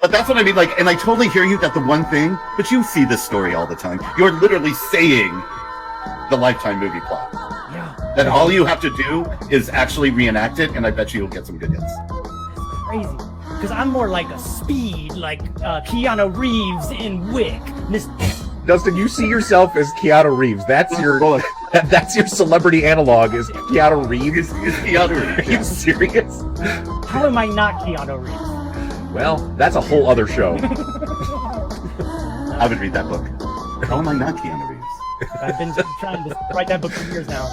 But that's what I mean, like, and I totally hear you that the one thing, but you see this story all the time. You're literally saying the Lifetime movie plot. Yeah. That all you have to do is actually reenact it, and I bet you'll get some good hits. That's crazy. Because I'm more like a Speed, like Keanu Reeves in Wick. Dustin, you see yourself as Keanu Reeves. That's your celebrity analog is Keanu Reeves. It's Keanu Reeves. Are you serious? How am I not Keanu Reeves? Well, that's a whole other show. I would read that book. How am I not Keanu Reeves? I've been trying to write that book for years now.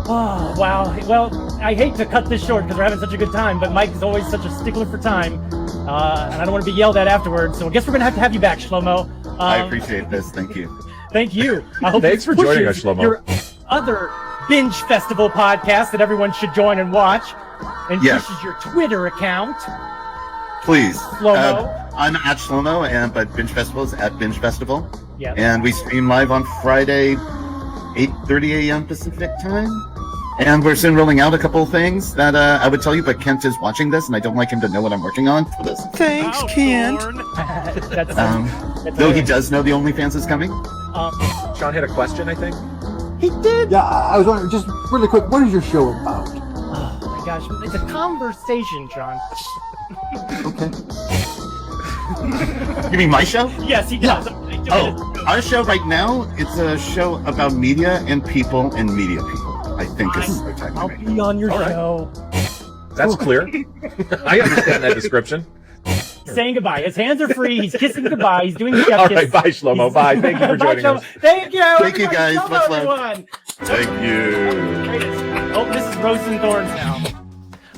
Oh, wow. Well, I hate to cut this short because we're having such a good time, but Mike is always such a stickler for time, and I don't want to be yelled at afterwards, so I guess we're going to have you back, Shlomo. I appreciate this. Thank you. Thank you. I hope Thanks for joining us, Shlomo. Your other Binge Festival podcast that everyone should join and watch. And Yes. this is your Twitter account. Please. Shlomo. I'm at Shlomo, but Binge Festival is at Binge Festival. Yep. And we stream live on Friday, 8:30 a.m. Pacific time. And we're soon rolling out a couple of things that I would tell you, but Kent is watching this, and I don't like him to know what I'm working on for this. Thanks, Kent. Though he does know the OnlyFans is coming. Sean had a question, I think. He did. Yeah, I was wondering, just really quick, what is your show about? Oh my gosh, it's a conversation, John. Okay. You mean my show? Yes, he does. Oh, our show right now, it's a show about media and people and media people. I think is the time I'll to make. be on your All right. show. That's clear. I understand that description. Saying goodbye. His hands are free. He's kissing goodbye. He's doing the All right, bye, Shlomo. Bye. Thank you for Bye, joining Shlomo. us. Thank you. Thank you, guys. Shlomo, Much love. everyone. Thank you. Oh, this is Roses and Thorns now.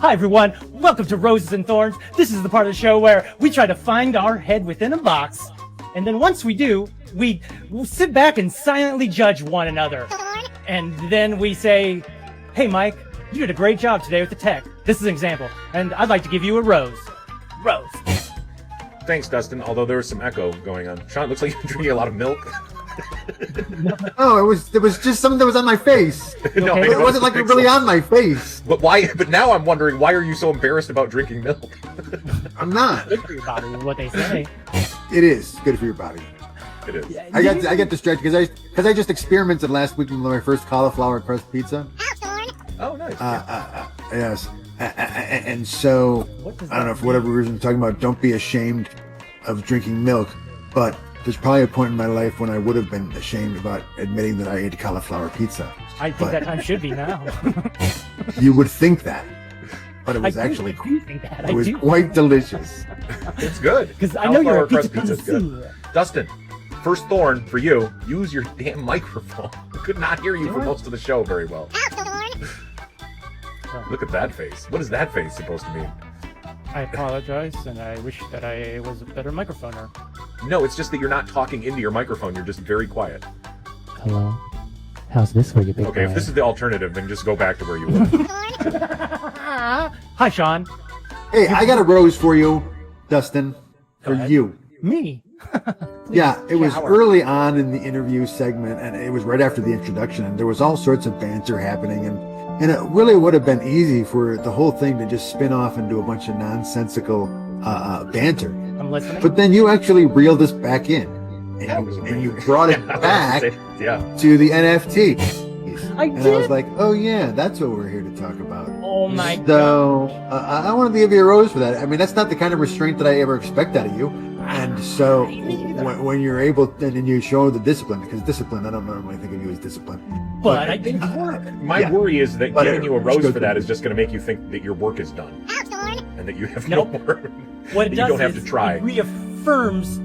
Hi, everyone. Welcome to Roses and Thorns. This is the part of the show where we try to find our head within a box. And then once we do, we'll sit back and silently judge one another. And then we say, hey, Mike, you did a great job today with the tech. This is an example. And I'd like to give you a rose. Rose. Thanks, Dustin, although there was some echo going on. Sean, it looks like you're drinking a lot of milk. Oh, it was just something that was on my face. No, Okay. I It know, wasn't like it's really pixels. on my face. But why? But now I'm wondering, why are you so embarrassed about drinking milk? I'm not. Good for your body, is what they say. It is good for your body. It is. I got distracted because I just experimented last week with my first cauliflower crust pizza. Oh, nice. Yes. And so, What does I don't that know, for whatever reason, talking about don't be ashamed of drinking milk, but there's probably a point in my life when I would have been ashamed about admitting that I ate cauliflower pizza. I think that time should be now. You would think that, but it was I do actually think that. it was quite delicious. It's good. Because I know you're a Cauliflower pizza crust pizza's good. connoisseur. Dustin, first thorn for you. Use your damn microphone. I could not hear you for most of the show very well. Look at that face. What is that face supposed to mean? I apologize, and I wish that I was a better microphoner. No, it's just that you're not talking into your microphone. You're just very quiet. Hello? How's this for you, big Okay, if this is the alternative, then just go back to where you were. Hi, Sean. Hey, I got a rose for you, Dustin, for ahead. you. Me. Yeah, it was early on in the interview segment, and it was right after the introduction, and there was all sorts of banter happening, and it really would have been easy for the whole thing to just spin off into a bunch of nonsensical banter. I'm listening. But then you actually reeled us back in, and you brought it back Yeah. to the NFT. I And I did? was like, oh yeah, that's what we're here to talk about. Oh my god. So I wanted to give you a rose for that. I mean, that's not the kind of restraint that I ever expect out of you. And so when you're able, and then you show the discipline, because discipline, I don't normally think of you as discipline. But I did My worry is that But giving you a it's rose good for that to- is just going to make you think that your work is done. And that you have Nope. no more. What that it you does don't have is to try. it reaffirms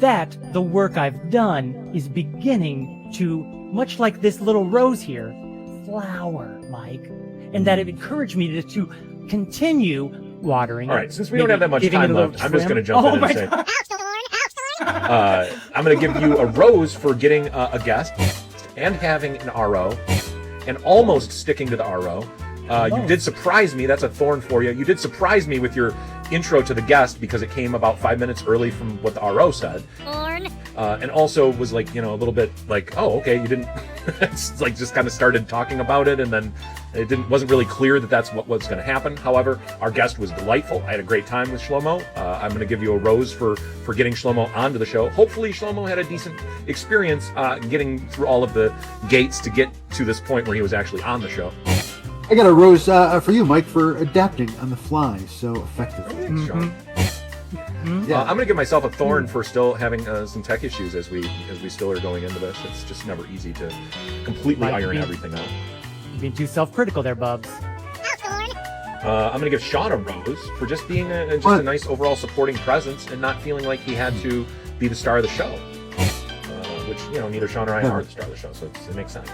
that the work I've done is beginning to, much like this little rose here, flower, Mike, and that it encouraged me to continue watering. All it, right, since we maybe don't have that much giving it time a little left, I'm just trim. going to jump in my and say, God. I'm going to give you a rose for getting a guest and having an RO and almost sticking to the RO. You did surprise me. That's a thorn for you. You did surprise me with your intro to the guest because it came about 5 minutes early from what the RO said. And also was like, a little bit like, oh, okay, you didn't, it's like just kind of started talking about it, and then it wasn't really clear that that's what was going to happen. However, our guest was delightful. I had a great time with Schlomo. I'm going to give you a rose for getting Schlomo onto the show. Hopefully Schlomo had a decent experience getting through all of the gates to get to this point where he was actually on the show. I got a rose for you, Mike, for adapting on the fly so effectively. Yeah. I'm gonna give myself a thorn for still having some tech issues as we still are going into this. It's just never easy to completely iron everything out. You're being too self-critical there, Bubs. I'm gonna give Sean a rose for just being a nice overall supporting presence and not feeling like he had to be the star of the show. Which neither Sean or I are the star of the show, so it makes sense.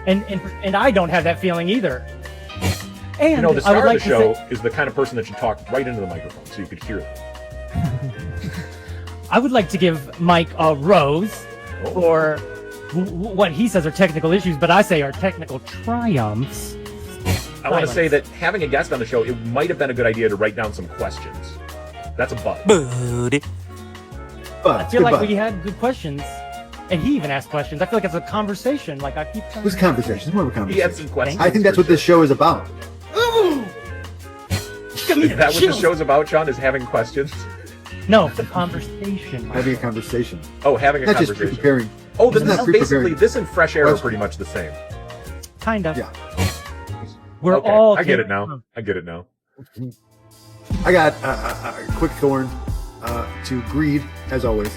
And I don't have that feeling either. And the star of the show is the kind of person that should talk right into the microphone so you could hear them. I would like to give Mike a rose for what he says are technical issues, but I say are technical triumphs. I want to say that having a guest on the show, it might have been a good idea to write down some questions. That's a but. I feel like we had good questions, and he even asked questions. I feel like it's a conversation. Like I keep. It was a conversation. It's more of a conversation. He had some questions. I think that's what this show is about. Ooh! Is that what the show's about, Sean? Is having questions? No, the conversation. Having a conversation. Oh, having a Not conversation. Just preparing. Oh, basically, this and Fresh Air are pretty much the same. Kind of. Yeah. We're okay, all. I get it now. I get it now. I got a quick thorn to greed, as always.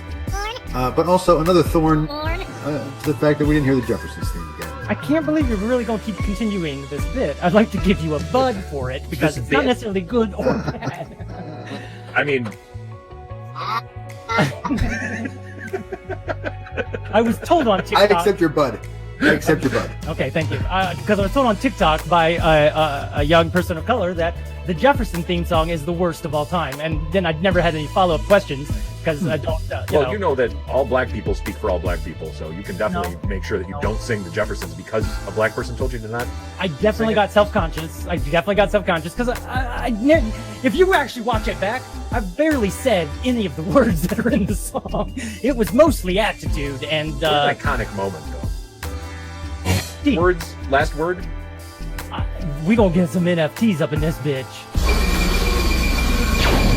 But also another thorn to the fact that we didn't hear the Jeffersons theme again. I can't believe you're really going to keep continuing this bit. I'd like to give you a bud for it because it's not necessarily good or bad. I mean, I was told on TikTok. I accept your bud. Okay, thank you. Because I was told on TikTok by a young person of color that the Jefferson theme song is the worst of all time, and then I'd never had any follow-up questions because I don't. You know that all black people speak for all black people, so you can definitely make sure that you don't sing the Jeffersons because a black person told you to not. I definitely got self-conscious. Because if you actually watch it back, I barely said any of the words that are in the song. It was mostly attitude and. What an iconic moment, though. Words, last word. We gonna get some NFTs up in this bitch.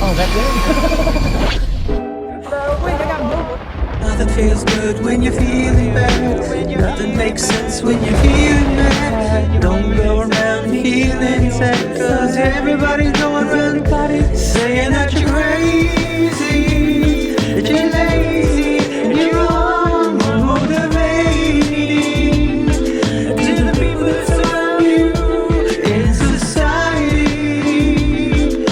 Oh, that's it. Wait, I got more. Nothing feels good when you're feeling bad. Nothing makes sense when you're feeling mad. Don't go around feeling sad, 'cause everybody's going around saying that you're crazy, that you're lazy, and you're unmotivating. To the people that surround you in society,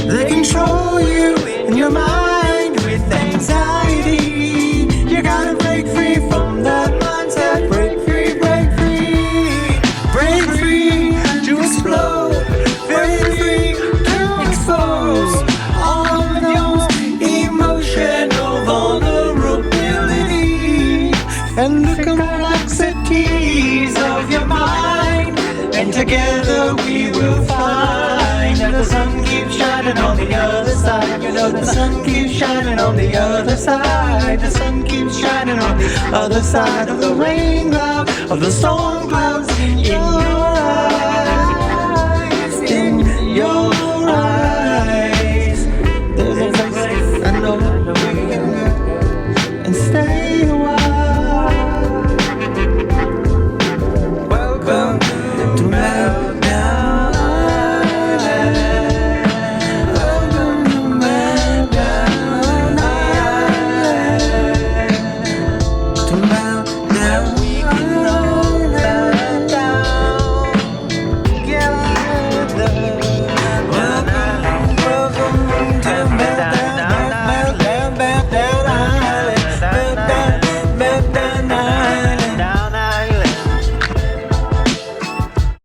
they control you in your mind with anxiety. You gotta break free from that mindset. Break free, break free. Break free to explode. Break free to expose all of your emotional vulnerability and the complexities of your mind. And together we will find that the sun keeps shining on the other side. You know the sun keeps shining on the other side. The sun keeps shining on the other side of the rain cloud, of the storm clouds in your eyes.